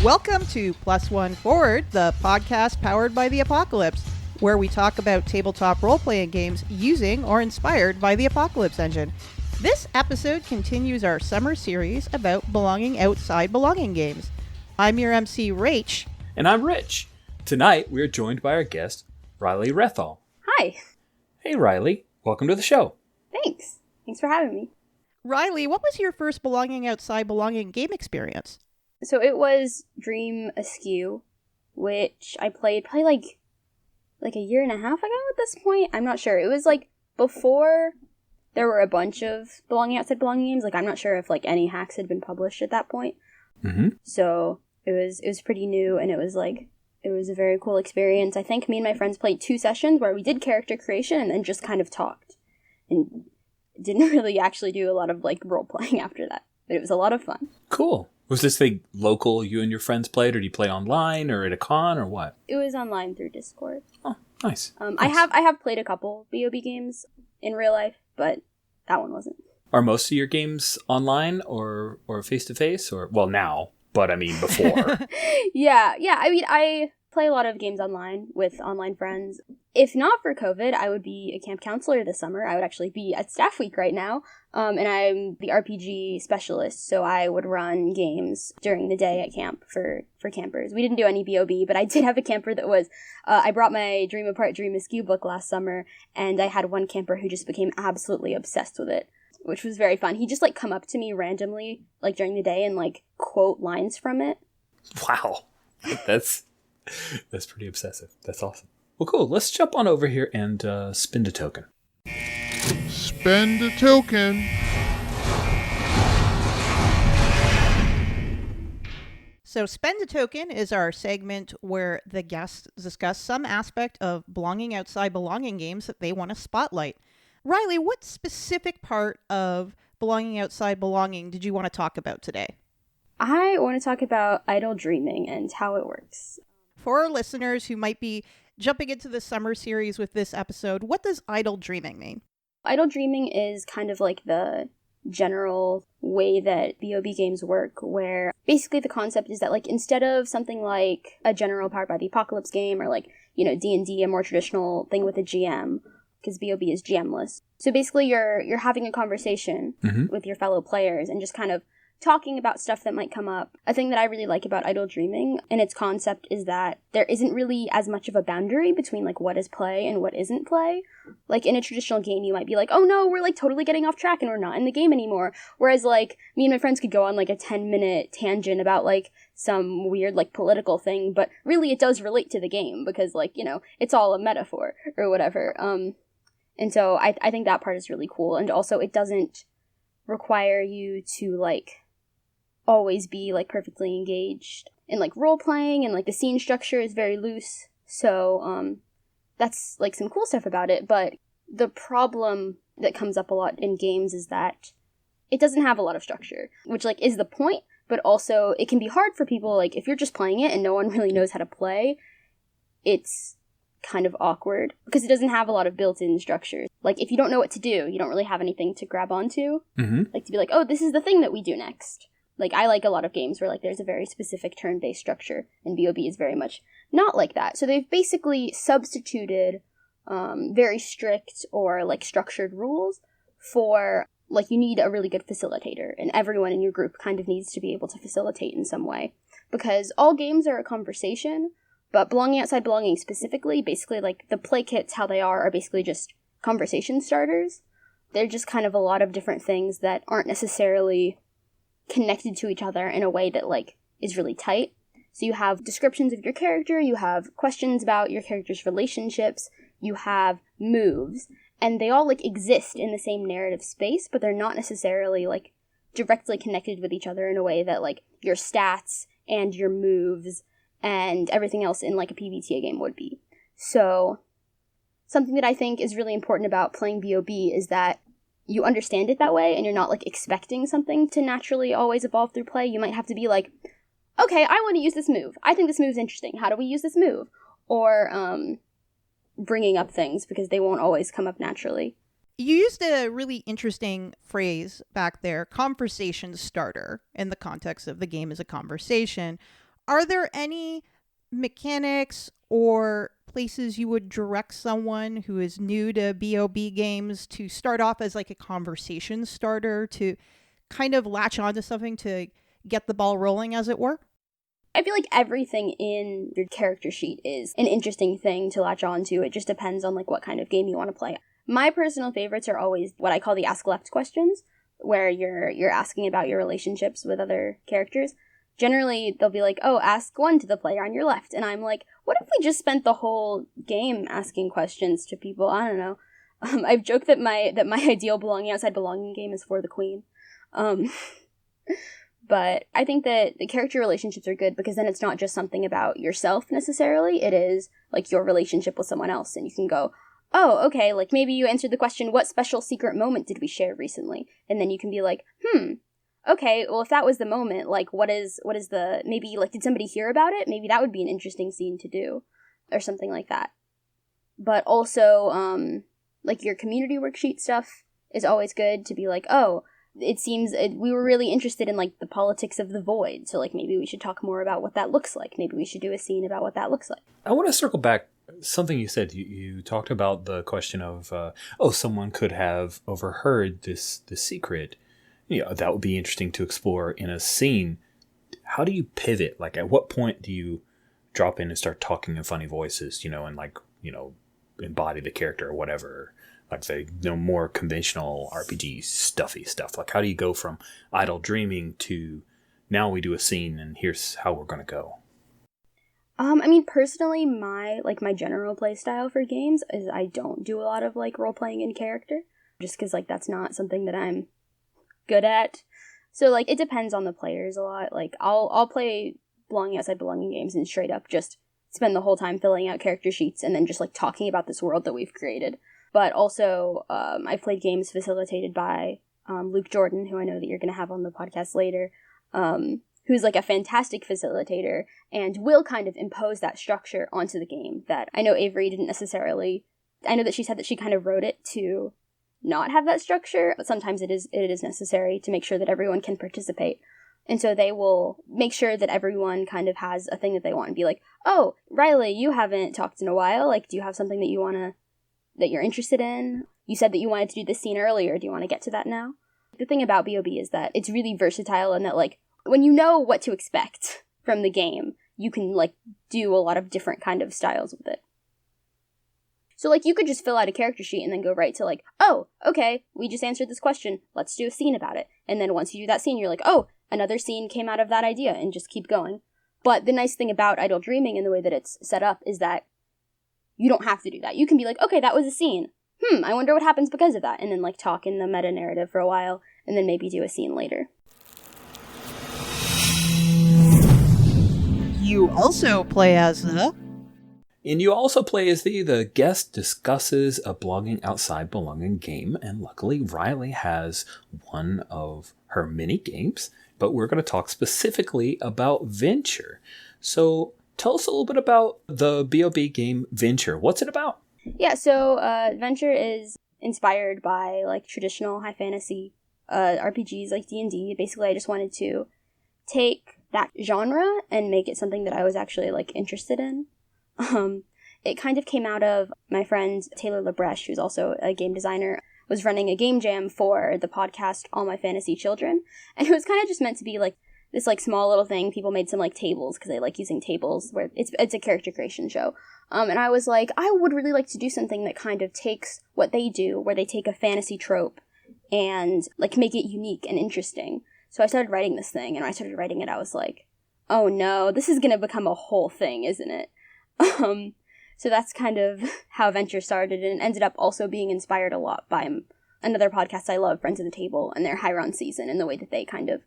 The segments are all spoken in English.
Welcome to Plus One Forward, the podcast powered by the Apocalypse, where we talk about tabletop role-playing games using or inspired by the Apocalypse engine. This episode continues our summer series about belonging outside belonging games. I'm your MC, Rach. And I'm Rich. Tonight, we're joined by our guest, Riley Rethall. Hi. Hey, Riley. Welcome to the show. Thanks. Thanks for having me. Riley, what was your first belonging outside belonging game experience? So it was Dream Askew, which I played probably like a year and a half ago at this point. I'm not sure. It was like before there were a bunch of belonging outside belonging games. Like I'm not sure if like any hacks had been published at that point. Mm-hmm. So it was pretty new, and it was a very cool experience. I think me and my friends played 2 sessions where we did character creation and then just kind of talked, and didn't really actually do a lot of like role playing after that. But it was a lot of fun. Cool. Was this thing local you and your friends played, or do you play online or at a con or what? It was online through Discord. Oh, nice. Nice. I have played a couple BOB games in real life, but that one wasn't. Are most of your games online or face-to-face? Or, well, now, but I mean before. Yeah. I mean, I play a lot of games online with online friends. If not for COVID, I would be a camp counselor this summer. I would actually be at staff week right now. And I'm the RPG specialist, so I would run games during the day at camp for campers. We didn't do any BOB, but I did have a camper that was, I brought my Dream Apart, Dream Askew book last summer, and I had one camper who just became absolutely obsessed with it, which was very fun. He just like come up to me randomly, like during the day, and like quote lines from it. Wow. That's pretty obsessive. That's awesome. Well, cool. Let's jump on over here and spend a token. Spend a token. So Spend a Token is our segment where the guests discuss some aspect of belonging outside belonging games that they want to spotlight. Riley, what specific part of belonging outside belonging did you want to talk about today? I want to talk about idle dreaming and how it works. For our listeners who might be jumping into the summer series with this episode, what does idle dreaming mean? Idle dreaming is kind of like the general way that BOB games work, where basically the concept is that like instead of something like a general powered by the Apocalypse game, or like, you know, D&D, a more traditional thing with a GM, because BOB is GM-less. So basically you're having a conversation with your fellow players and just kind of talking about stuff that might come up. A thing that I really like about idle dreaming and its concept is that there isn't really as much of a boundary between like what is play and what isn't play. Like in a traditional game, you might be like, oh no, we're like totally getting off track and we're not in the game anymore. Whereas like me and my friends could go on like a 10-minute tangent about like some weird like political thing, but really it does relate to the game because like, you know, it's all a metaphor or whatever. And so I think that part is really cool. And also it doesn't require you to like always be like perfectly engaged in like role playing, and like the scene structure is very loose. So that's like some cool stuff about it. But the problem that comes up a lot in games is that it doesn't have a lot of structure, which like is the point, but also it can be hard for people. Like if you're just playing it and no one really knows how to play, it's kind of awkward because it doesn't have a lot of built-in structure. Like if you don't know what to do, you don't really have anything to grab onto. Like to be like, oh, this is the thing that we do next. Like, I like a lot of games where, like, there's a very specific turn-based structure, and BOB is very much not like that. So they've basically substituted very strict or, like, structured rules for, like, you need a really good facilitator, and everyone in your group kind of needs to be able to facilitate in some way. Because all games are a conversation, but belonging outside belonging specifically, basically, like, the play kits, how they are basically just conversation starters. They're just kind of a lot of different things that aren't necessarily connected to each other in a way that like is really tight. So you have descriptions of your character, you have questions about your character's relationships, you have moves, and they all like exist in the same narrative space, but they're not necessarily like directly connected with each other in a way that like your stats and your moves and everything else in like a PBTA game would be. So something that I think is really important about playing BOB is that you understand it that way, and you're not, like, expecting something to naturally always evolve through play. You might have to be like, okay, I want to use this move. I think this move's interesting. How do we use this move? Or bringing up things, because they won't always come up naturally. You used a really interesting phrase back there, conversation starter, in the context of the game as a conversation. Are there any mechanics or places you would direct someone who is new to BOB games to start off as like a conversation starter to kind of latch onto something to get the ball rolling, as it were? I feel like everything in your character sheet is an interesting thing to latch onto. It just depends on like what kind of game you want to play. My personal favorites are always what I call the ask left questions, where you're asking about your relationships with other characters. Generally, they'll be like, oh, ask 1 to the player on your left. And I'm like, what if we just spent the whole game asking questions to people? I don't know. I've joked that my ideal belonging outside belonging game is for the queen. But I think that the character relationships are good because then it's not just something about yourself necessarily. It is like your relationship with someone else. And you can go, oh, okay, like maybe you answered the question, what special secret moment did we share recently? And then you can be like, okay, well, if that was the moment, like, what is the, maybe, like, did somebody hear about it? Maybe that would be an interesting scene to do, or something like that. But also, like, your community worksheet stuff is always good to be like, oh, it seems we were really interested in, like, the politics of the void, so, like, maybe we should talk more about what that looks like. Maybe we should do a scene about what that looks like. I want to circle back. Something you said, you talked about the question of, someone could have overheard this secret. That would be interesting to explore in a scene. How do you pivot? Like, at what point do you drop in and start talking in funny voices, and like, embody the character or whatever? Like the more conventional RPG stuffy stuff. Like, how do you go from idle dreaming to now we do a scene and here's how we're going to go? I mean, personally, my general play style for games is I don't do a lot of, like, role-playing in character. Just because, like, that's not something that I'm good at. So, like, it depends on the players a lot. Like, I'll play belonging outside belonging games and straight up just spend the whole time filling out character sheets and then just, like, talking about this world that we've created. But also, I've played games facilitated by Luke Jordan, who I know that you're going to have on the podcast later, who's like a fantastic facilitator and will kind of impose that structure onto the game that I know Avery didn't necessarily. I know that she said that she kind of wrote it to not have that structure, but sometimes it is necessary to make sure that everyone can participate. And so they will make sure that everyone kind of has a thing that they want and be like, oh, Riley, you haven't talked in a while. Like, do you have something that that you're interested in? You said that you wanted to do this scene earlier. Do you want to get to that now? The thing about BOB is that it's really versatile and that, like, when you know what to expect from the game, you can, like, do a lot of different kind of styles with it. So, like, you could just fill out a character sheet and then go right to, like, oh, okay, we just answered this question, let's do a scene about it. And then once you do that scene, you're like, oh, another scene came out of that idea, and just keep going. But the nice thing about Idle Dreaming and the way that it's set up is that you don't have to do that. You can be like, okay, that was a scene. I wonder what happens because of that. And then, like, talk in the meta-narrative for a while, and then maybe do a scene later. You also play as the... And you also play as the guest discusses a blogging outside belonging game, and luckily Riley has one of her mini games, but we're going to talk specifically about Venture. So tell us a little bit about the BOB game Venture. What's it about? Yeah, so Venture is inspired by, like, traditional high fantasy RPGs like D&D. Basically, I just wanted to take that genre and make it something that I was actually, like, interested in. It kind of came out of my friend Taylor Labreche, who's also a game designer, was running a game jam for the podcast All My Fantasy Children. And it was kind of just meant to be, like, this, like, small little thing. People made some, like, tables because they like using tables where it's a character creation show. And I was like, I would really like to do something that kind of takes what they do, where they take a fantasy trope and, like, make it unique and interesting. So I started writing this thing, and when I started writing it, I was like, oh no, this is going to become a whole thing, isn't it? So that's kind of how Venture started, and it ended up also being inspired a lot by another podcast I love, Friends of the Table, and their Hyron season, and the way that they kind of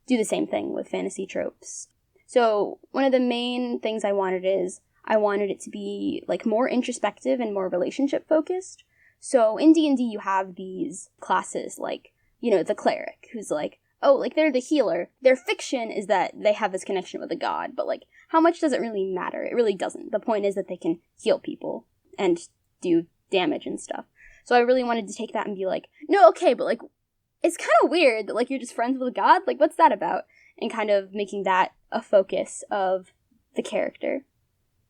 do the same thing with fantasy tropes. So one of the main things I wanted it to be, like, more introspective and more relationship focused. So in D&D you have these classes, like, the cleric, who's like, oh, like, they're the healer. Their fiction is that they have this connection with a god, but, like, how much does it really matter? It really doesn't. The point is that they can heal people and do damage and stuff. So I really wanted to take that and be like, no, okay, but, like, it's kind of weird that, like, you're just friends with a god. Like, what's that about? And kind of making that a focus of the character.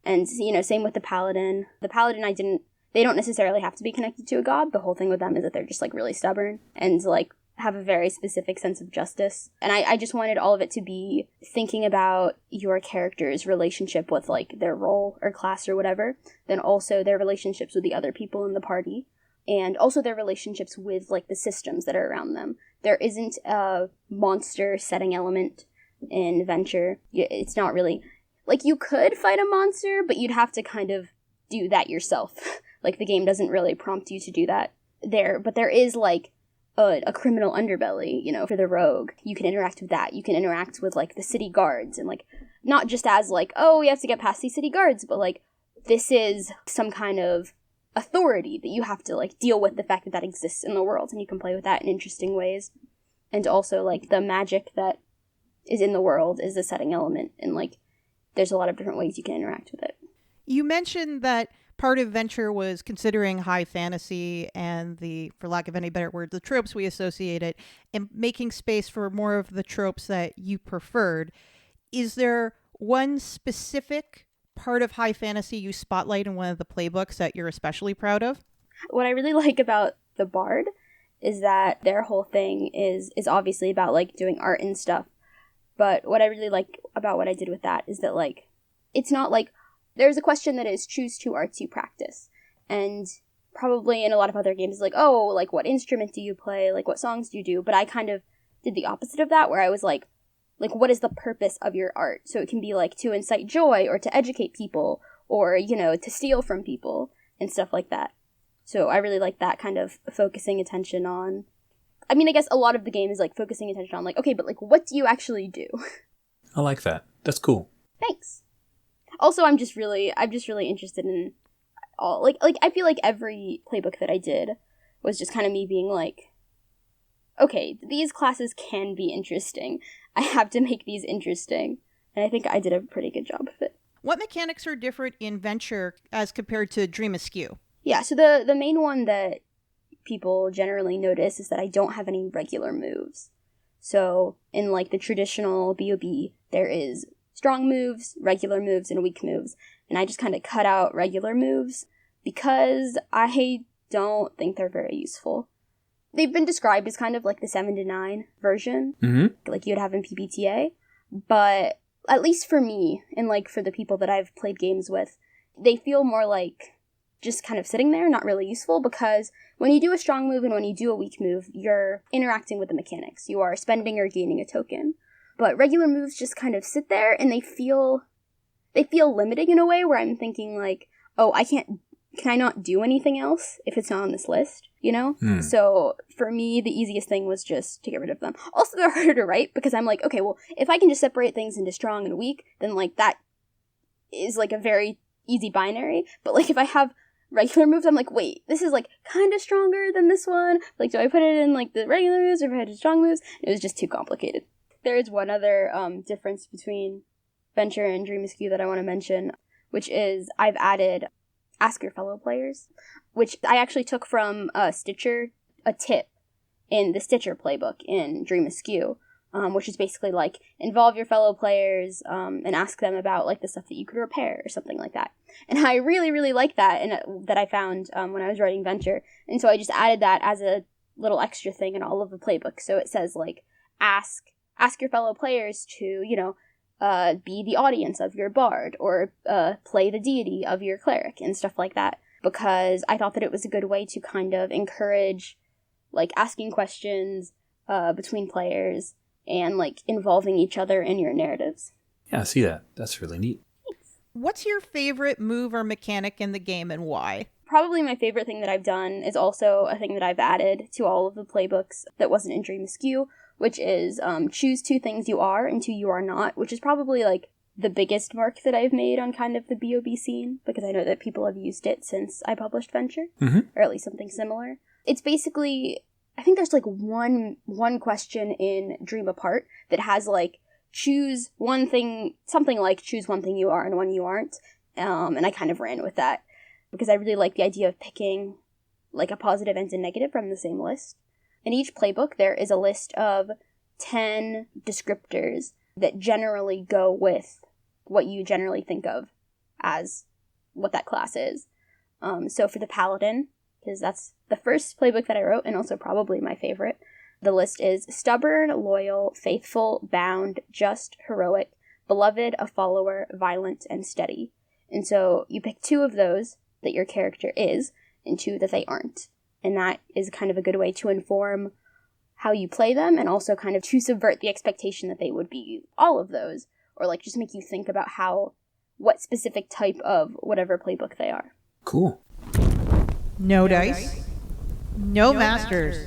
And, you know, same with the Paladin. The Paladin, they don't necessarily have to be connected to a god. The whole thing with them is that they're just, like, really stubborn and, like, have a very specific sense of justice. And I just wanted all of it to be thinking about your character's relationship with, like, their role or class or whatever, then also their relationships with the other people in the party, and also their relationships with, like, the systems that are around them. There isn't a monster setting element in Venture. It's not really... Like, you could fight a monster, but you'd have to kind of do that yourself. Like, the game doesn't really prompt you to do that there. But there is, like, a criminal underbelly, you know, for the rogue. You can interact with that. You can interact with, like, the city guards. And, like, not just as, like, oh, we have to get past these city guards, but, like, this is some kind of authority that you have to, like, deal with the fact that that exists in the world. And you can play with that in interesting ways. And also, like, the magic that is in the world is a setting element. And, like, there's a lot of different ways you can interact with it. You mentioned that part of Venture was considering high fantasy and the, for lack of any better word, the tropes we associate it, and making space for more of the tropes that you preferred. Is there one specific part of high fantasy you spotlight in one of the playbooks that you're especially proud of? What I really like about the Bard is that their whole thing is obviously about, like, doing art and stuff. But what I really like about what I did with that is that, like, it's not like, there's a question that is choose two arts you practice. And probably in a lot of other games, like, oh, like, what instrument do you play? Like, what songs do you do? But I kind of did the opposite of that, where I was like, what is the purpose of your art? So it can be, like, to incite joy, or to educate people, or, you know, to steal from people, and stuff like that. So I really like that kind of focusing attention on, I mean, I guess a lot of the game is, like, focusing attention on, like, okay, but, like, what do you actually do? I like that. That's cool. Thanks. Also, I'm just really interested in all, like, I feel like every playbook that I did was just kind of me being like, okay, these classes can be interesting. I have to make these interesting. And I think I did a pretty good job of it. What mechanics are different in Venture as compared to Dream Askew? Yeah, so the main one that people generally notice is that I don't have any regular moves. So in, like, the traditional BOB, there is strong moves, regular moves, and weak moves. And I just kind of cut out regular moves because I don't think they're very useful. They've been described as kind of like the 7 to 9 version, like you'd have in PBTA. But at least for me, and, like, for the people that I've played games with, they feel more like just kind of sitting there, not really useful, because when you do a strong move and when you do a weak move, you're interacting with the mechanics. You are spending or gaining a token. But regular moves just kind of sit there, and they feel limiting in a way where I'm thinking, like, oh, can I not do anything else if it's not on this list, you know? So for me, the easiest thing was just to get rid of them. Also, they're harder to write, because I'm like, okay, well, if I can just separate things into strong and weak, then, like, that is, like, a very easy binary. But, like, if I have regular moves, I'm like, wait, this is, like, kind of stronger than this one. Like, do I put it in, like, the regular moves or if I had strong moves? It was just too complicated. There is one other difference between Venture and Dream Askew that I want to mention, which is I've added Ask Your Fellow Players, which I actually took from Stitcher, a tip in the Stitcher playbook in Dream Askew, which is basically, like, involve your fellow players and ask them about, like, the stuff that you could repair or something like that. And I really, really like that, and that I found when I was writing Venture. And so I just added that as a little extra thing in all of the playbooks. So it says, like, ask your fellow players to, you know, be the audience of your bard, or play the deity of your cleric, and stuff like that. Because I thought that it was a good way to kind of encourage, like, asking questions between players, and, like, involving each other in your narratives. Yeah, I see that. That's really neat. Thanks. What's your favorite move or mechanic in the game, and why? Probably my favorite thing that I've done is also a thing that I've added to all of the playbooks that wasn't in Dream Askew, which is choose 2 things you are and 2 you are not, which is probably, like, the biggest mark that I've made on kind of the BOB scene, because I know that people have used it since I published Venture, or at least something similar. It's basically, I think there's, like, one question in Dream Apart that has, like, choose one thing, something like choose one thing you are and one you aren't, and I kind of ran with that, because I really like the idea of picking, like, a positive and a negative from the same list. In each playbook, there is a list of 10 descriptors that generally go with what you generally think of as what that class is. So for the Paladin, because that's the first playbook that I wrote and also probably my favorite, the list is stubborn, loyal, faithful, bound, just, heroic, beloved, a follower, violent, and steady. And so you pick 2 of those that your character is and 2 that they aren't. And that is kind of a good way to inform how you play them and also kind of to subvert the expectation that they would be all of those, or like just make you think about what specific type of whatever playbook they are. Cool. No dice, no masters.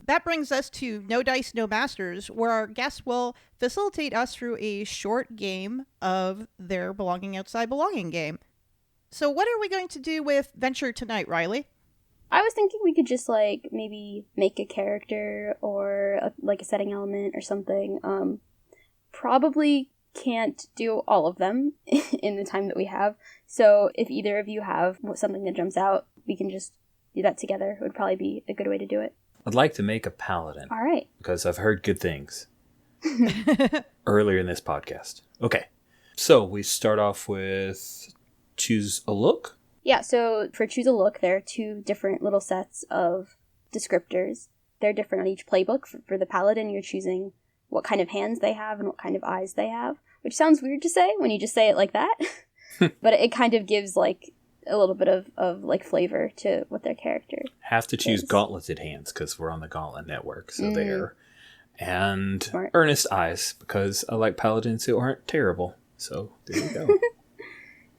That brings us to No Dice, No Masters, where our guests will facilitate us through a short game of their Belonging Outside Belonging game. So what are we going to do with Venture tonight, Riley? I was thinking we could just like maybe make a character or a setting element or something. Probably can't do all of them in the time that we have. So if either of you have something that jumps out, we can just do that together. It would probably be a good way to do it. I'd like to make a paladin. All right. Because I've heard good things earlier in this podcast. Okay. So we start off with choose a look. Yeah, so for choose a look, there are 2 different little sets of descriptors. They're different on each playbook. For the Paladin, you're choosing what kind of hands they have and what kind of eyes they have, which sounds weird to say when you just say it like that. But it kind of gives like a little bit of like flavor to what their character Have to choose is. gauntleted hands because we're on the Gauntlet Network, so there. And Smart. earnest eyes because I like paladins who aren't terrible. So there you go.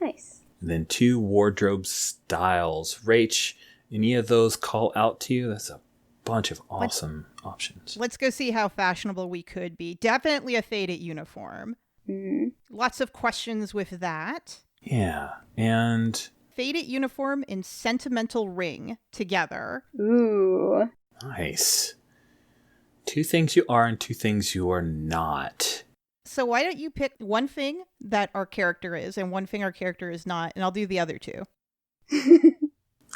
Nice. And then 2 wardrobe styles. Rach, any of those call out to you? That's a bunch of awesome options. Let's go see how fashionable we could be. Definitely a faded uniform. Lots of questions with that. Yeah, and Faded uniform and sentimental ring together. Ooh. nice. 2 things you are and 2 things you are not. So why don't you pick one thing that our character is and one thing our character is not, and I'll do the other 2.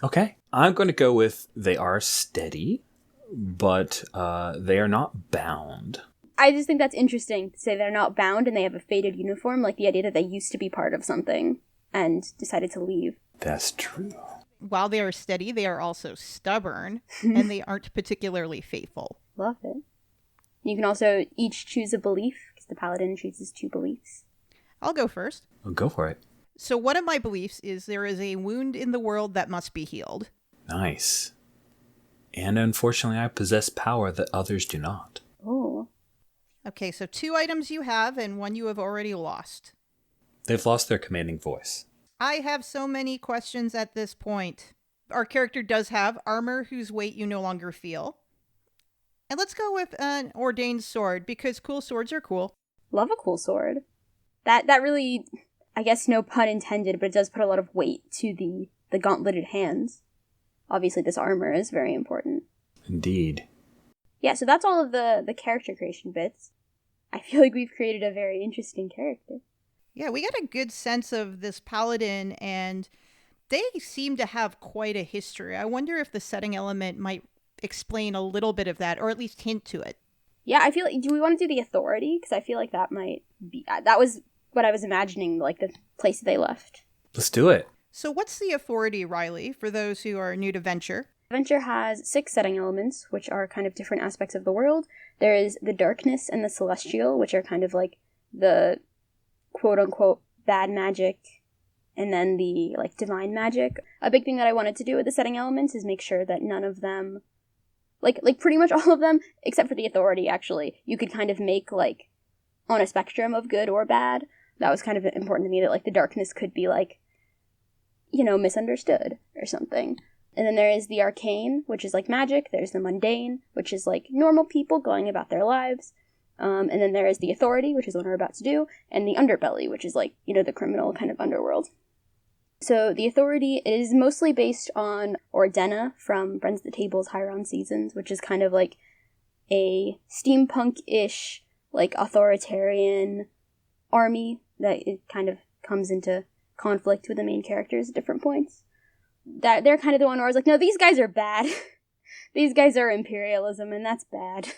Okay, I'm going to go with they are steady, but they are not bound. I just think that's interesting to say they're not bound and they have a faded uniform, like the idea that they used to be part of something and decided to leave. That's true. While they are steady, they are also stubborn, and they aren't particularly faithful. Love it. You can also each choose a belief, because the Paladin chooses 2 beliefs. I'll go first. Well, go for it. So one of my beliefs is there is a wound in the world that must be healed. Nice. And unfortunately, I possess power that others do not. Oh. Okay, so 2 items you have and 1 you have already lost. They've lost their commanding voice. I have so many questions at this point. Our character does have armor whose weight you no longer feel. And let's go with an ordained sword, because cool swords are cool. Love a cool sword. That really, I guess no pun intended, but it does put a lot of weight to the gauntleted hands. Obviously this armor is very important. Indeed. Yeah, so that's all of the character creation bits. I feel like we've created a very interesting character. Yeah, we got a good sense of this paladin, and they seem to have quite a history. I wonder if the setting element might explain a little bit of that, or at least hint to it. Yeah, I feel like, do we want to do the authority? Because I feel like that might be, that was what I was imagining, like the place they left. Let's do it. So what's the authority, Riley, for those who are new to Venture? Venture has 6 setting elements, which are kind of different aspects of the world. There is the darkness and the celestial, which are kind of like the quote-unquote bad magic, and then the like divine magic. A big thing that I wanted to do with the setting elements is make sure that none of them, like pretty much all of them, except for the authority actually, you could kind of make like on a spectrum of good or bad. That was kind of important to me, that like the darkness could be like, you know, misunderstood or something. And then there is the arcane, which is like magic. There's the mundane, which is like normal people going about their lives. And then there is the authority, which is what we're about to do, and the underbelly, which is like, you know, the criminal kind of underworld. So the authority is mostly based on Ordena from Friends at the Table's Higher on Seasons, which is kind of like a steampunk-ish, like authoritarian army that it kind of comes into conflict with the main characters at different points. That they're kind of the one where I was like, no, these guys are bad. These guys are imperialism, and that's bad.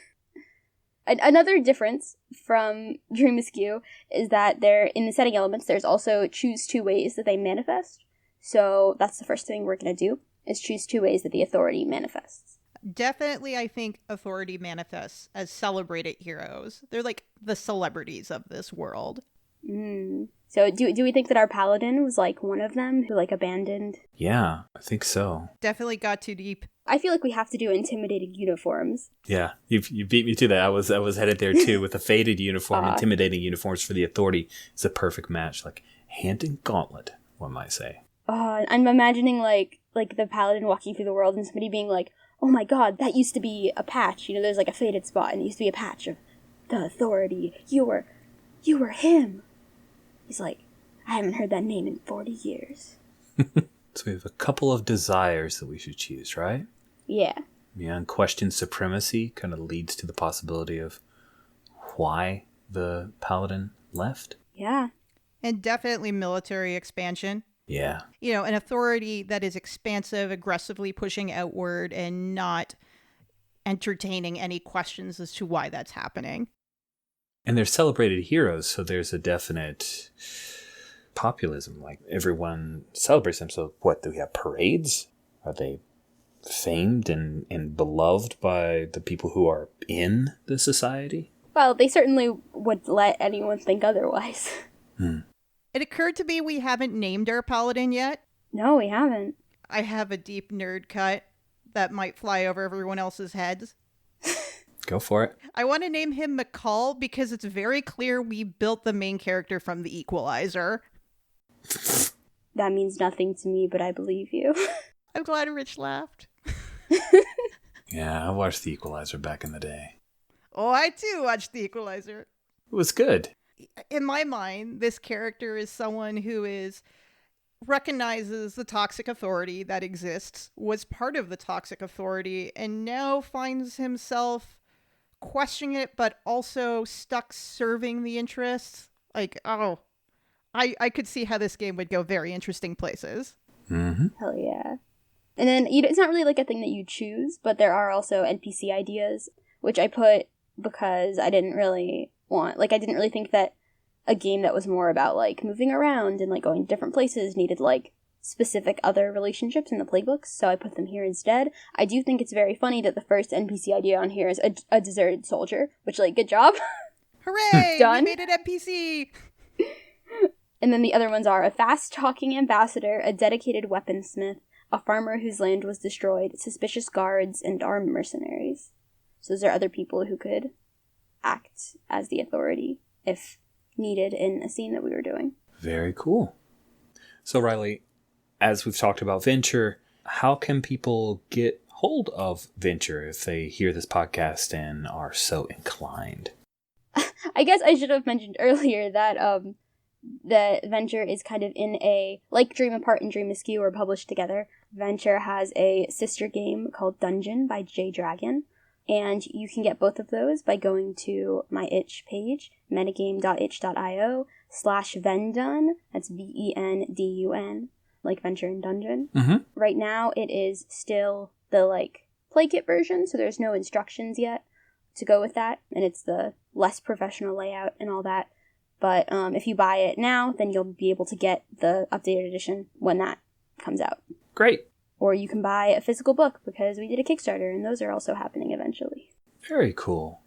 Another difference from Dream Askew is that in the setting elements, there's also choose 2 ways that they manifest. So that's the first thing we're going to do, is choose 2 ways that the authority manifests. Definitely, I think authority manifests as celebrated heroes. They're like the celebrities of this world. So do we think that our Paladin was like one of them who like abandoned? Yeah, I think so. Definitely got too deep. I feel like we have to do intimidating uniforms. Yeah, you beat me to that. I was headed there too with a faded uniform. Intimidating uniforms for the authority is a perfect match, like hand and gauntlet, one might say. I'm imagining like the Paladin walking through the world and somebody being like, "Oh my God, that used to be a patch. You know, there's like a faded spot, and it used to be a patch of the authority. You were him." He's like, "I haven't heard that name in 40 years." So we have a couple of desires that we should choose, right? Yeah. Yeah, unquestioned supremacy kind of leads to the possibility of why the Paladin left. Yeah. And definitely military expansion. Yeah. You know, an authority that is expansive, aggressively pushing outward, and not entertaining any questions as to why that's happening. And they're celebrated heroes, so there's a definite populism. Like, everyone celebrates them. So what, do we have parades? Are they famed and beloved by the people who are in the society? Well, they certainly would let anyone think otherwise. It occurred to me we haven't named our Paladin yet. No, we haven't. I have a deep nerd cut that might fly over everyone else's heads. Go for it. I want to name him McCall because it's very clear we built the main character from The Equalizer. That means nothing to me, but I believe you. I'm glad Rich laughed. Yeah, I watched The Equalizer back in the day. Oh, I too watched The Equalizer. It was good. In my mind, this character is someone who recognizes the toxic authority that exists, was part of the toxic authority, and now finds himself questioning it, but also stuck serving the interests. Like, I could see how this game would go very interesting places. Mm-hmm. Hell yeah. And then, it's not really like a thing that you choose, but there are also NPC ideas, which I put because I didn't really think that a game that was more about, like, moving around and, like, going to different places needed, like, specific other relationships in the playbooks, so I put them here instead. I do think it's very funny that the first NPC idea on here is a deserted soldier, which, like, good job. Hooray! Done. We made an NPC! And then the other ones are a fast-talking ambassador, a dedicated weaponsmith, a farmer whose land was destroyed, suspicious guards, and armed mercenaries. So those are other people who could act as the authority if needed in a scene that we were doing. Very cool. So, Riley, as we've talked about Venture, how can people get hold of Venture if they hear this podcast and are so inclined? I guess I should have mentioned earlier that that Venture is kind of in a, like Dream Apart and Dream Askew are published together. Venture has a sister game called Dungeon by J Dragon, and you can get both of those by going to my itch page, metagame.itch.io/vendun. That's VENDUN, like Venture and Dungeon. Mm-hmm. Right now, it is still the, like, play kit version, so there's no instructions yet to go with that, and it's the less professional layout and all that. But if you buy it now, then you'll be able to get the updated edition when that comes out. Great. Or you can buy a physical book, because we did a Kickstarter, and those are also happening eventually. Very cool.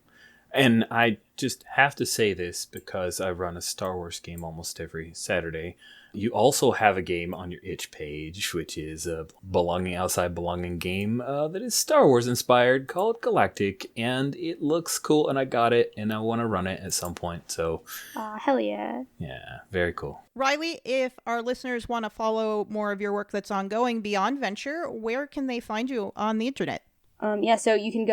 And I just have to say this because I run a Star Wars game almost every Saturday. You also have a game on your itch page, which is a outside belonging game that is Star Wars inspired, called Galactic, and it looks cool, and I got it, and I want to run it at some point. So, Hell yeah. Yeah, very cool. Riley, if our listeners want to follow more of your work that's ongoing beyond Venture, where can they find you on the internet? So you can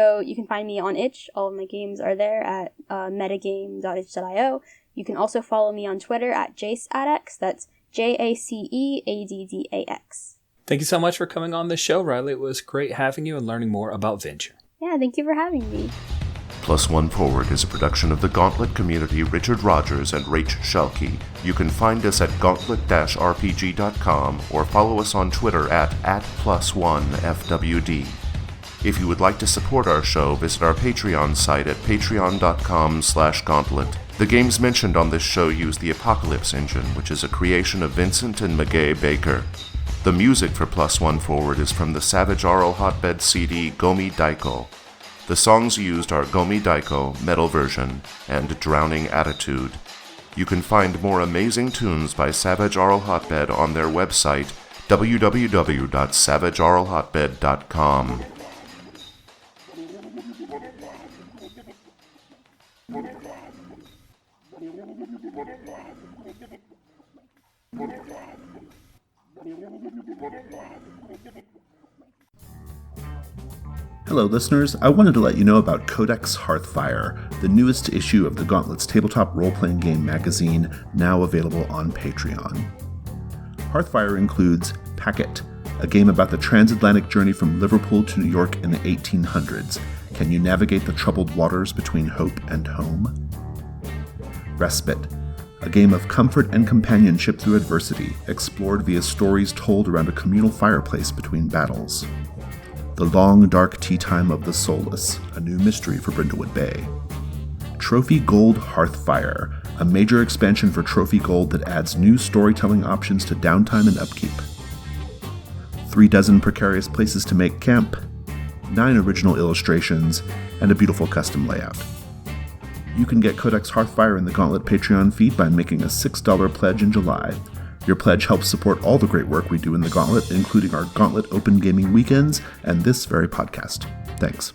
find me on itch. All of my games are there at metagame.itch.io. You can also follow me on Twitter at JaceAddax. That's JACEADDAX. Thank you so much for coming on the show, Riley. It was great having you and learning more about Venture. Yeah, thank you for having me. Plus One Forward is a production of the Gauntlet community, Richard Rogers and Rach Schalke. You can find us at gauntlet-rpg.com or follow us on Twitter at +1FWD. If you would like to support our show, visit our Patreon site at patreon.com/gauntlet. The games mentioned on this show use the Apocalypse engine, which is a creation of Vincent and Magay Baker. The music for Plus One Forward is from the Savage Aural Hotbed CD Gomi Daiko. The songs used are Gomi Daiko, Metal Version, and Drowning Attitude. You can find more amazing tunes by Savage Aural Hotbed on their website, www.savageauralhotbed.com. Hello listeners, I wanted to let you know about Codex Hearthfire, the newest issue of the Gauntlet's tabletop role-playing game magazine, now available on Patreon. Hearthfire includes Packet, a game about the transatlantic journey from Liverpool to New York in the 1800s. Can you navigate the troubled waters between hope and home? Respite, a game of comfort and companionship through adversity, explored via stories told around a communal fireplace between battles. The Long Dark Tea Time of the Soulless, a new mystery for Brindlewood Bay. Trophy Gold Hearthfire, a major expansion for Trophy Gold that adds new storytelling options to downtime and upkeep. 36 precarious places to make camp, 9 original illustrations, and a beautiful custom layout. You can get Codex Hearthfire in the Gauntlet Patreon feed by making a $6 pledge in July. Your pledge helps support all the great work we do in the Gauntlet, including our Gauntlet Open Gaming Weekends and this very podcast. Thanks.